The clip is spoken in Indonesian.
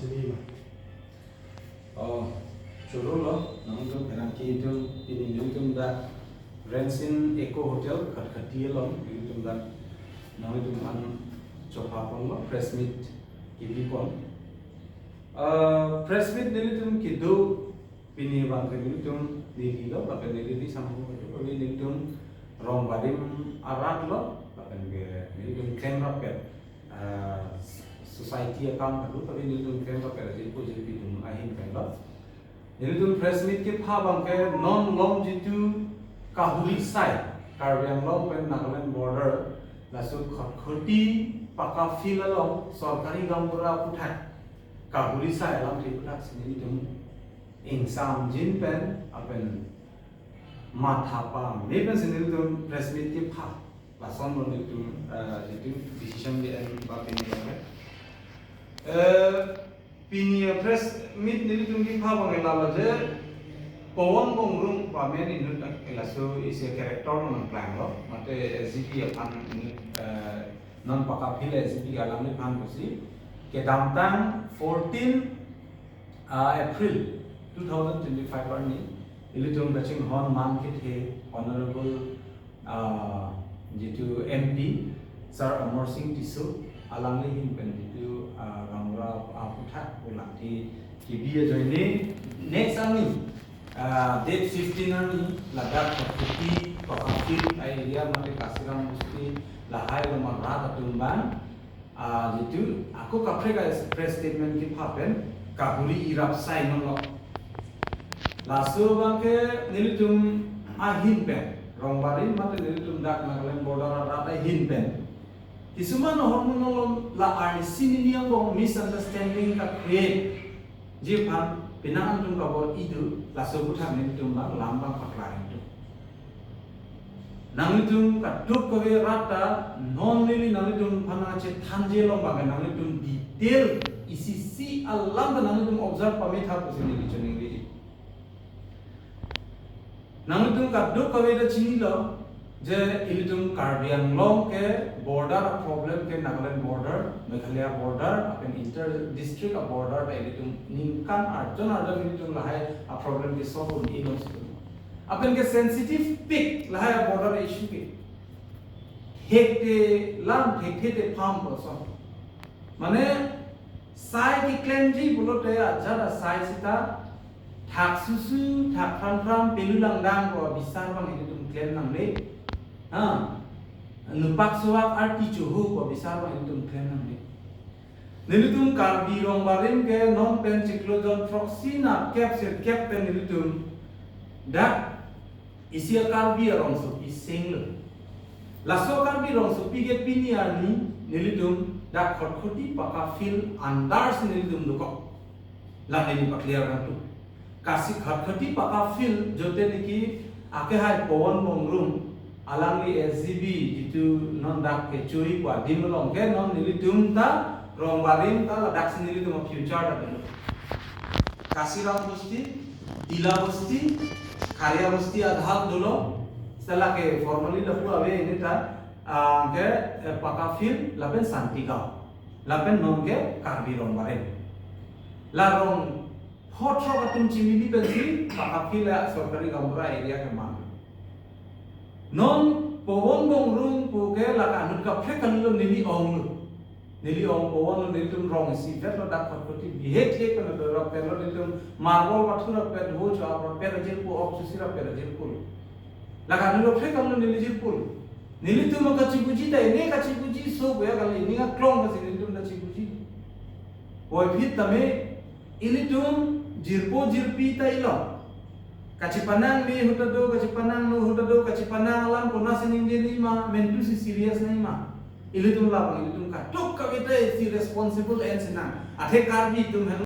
sini mah. Oh, churu lo, nang tum kerang ki tum ini tum da Rensin Eco Hotel kat lo, ini tum da nang tum an coba pon lo press meet kibi pon. Press meet nili tum kido pini bang nili tum di lo, bahkan nili di sambung itu, nili tum rong badim arat lo, bahkan nili tum claim rapet society account itu, tapi nili tum claim rapet jadi pun jadi tum ahin kan lo. Jadi tu press meet ke pha ke non long jitu kahuli sai Caribbean long pen Nagaland border lasu khoti paka fil long sarkari gambura puthai kahuli sai lam thi puthak sini tu insam jin pen apen matha pa maybe sini tu press meet ke pha lason mon itu jitu decision di en ba pini pini press meet nili tungi pha bang la je pawon bong room pa men in elaso is a character non plan lo mate SGP apan non paka phile SGP alam ni pan bosi ke damtang 14 April 2025 par ni ili tung baching hon man ke the honorable jitu MP Sir Amar Singh Tisu alam ni him pen jitu Ramra Puthak ulang di kibiya joini next ani date 15 ani Ladakh Khoti Pakafil area mate Kasiram Musti lahai lama rat atumban jitu aku kapre ka press statement ki phapen kahuri irap sai no lasu bangke nilitum ahin pen rongbarin mate nilitum dak Nagaland border rat ahin pen কিছুমান hormone la arnisiniya ko misunderstanding ka create je pan pinang tum ka bor idu la so butha nin tum ba lambang pakla itu nang tum ka tuk ko be rata non lili nang tum phana che thanje lo ba nang tum detail isi alam nang tum observe pa me tha ko sini ni chini ri nang tum ka tuk ko be da chini lo जे इलिटुम कार्बियान लोंग के border problem के नागालैंड बॉर्डर मेघालय बॉर्डर अपन inter district border पे इलिटुम निंकान अर्जन इलिटुम लहाय आ प्रॉब्लम के सॉल्व होने इन अपन के सेंसिटिव पिक लहाय बॉर्डर इशू के हेक्टे लाम हेक्टे फार्म पर्सन माने साइ की क्लेंजी बोलोते आजारा साइ सिता थाकसुसु थाफ्राम पेलुलांदां को बिसार बां इलिटुम क्लेम नांले nupak suap arti cuhu ko bisa ba itu kena ni nilitum karbi rong barim ke non pen cyclone proxina captain nilitum dak isi karbi rong so iseng laso karbi rong so pige pini ani nilitum dak khotkhoti paka fil andars nilitum duko la ni pakliar tu kasih khotkhoti paka fil jote niki ake hai pawon bongrum alangli SGB itu non dak ke curi kwa dimlong ke non nilitum ta rong barim ta dak sendiri tu future ta dulu Kasiram Musti Dila Musti Karya Musti adhal dulu setelah ke formally laku abe ini ta ke pakafil lapen santikau lapen non ke karbi rong barim la rong hotro katum cimili bensi pakafil ya sorkari gambura area ke mana non pawon bong room puke la kanut ka phekan lo nili ong pawon lo nitum rong si vet lo dak khoti bihet ke kan lo ro pen lo nitum marble mathura pet ho cha ro per jil ko op susira per jil ko la kanut lo phekan lo nili jil ko nili tum ka chibuji dai ne ka chibuji so boya ka ni nga klong ka sin tum na chibuji oi phit tame ilitum jirpo jirpi tai lo kacipanang ni hutado kacipanang no hutado kacipanang alam kona sening ni ma mentu si serious nai ma ilitum la bang ilitum ka tok ka beta si responsible and senang athe karbi tum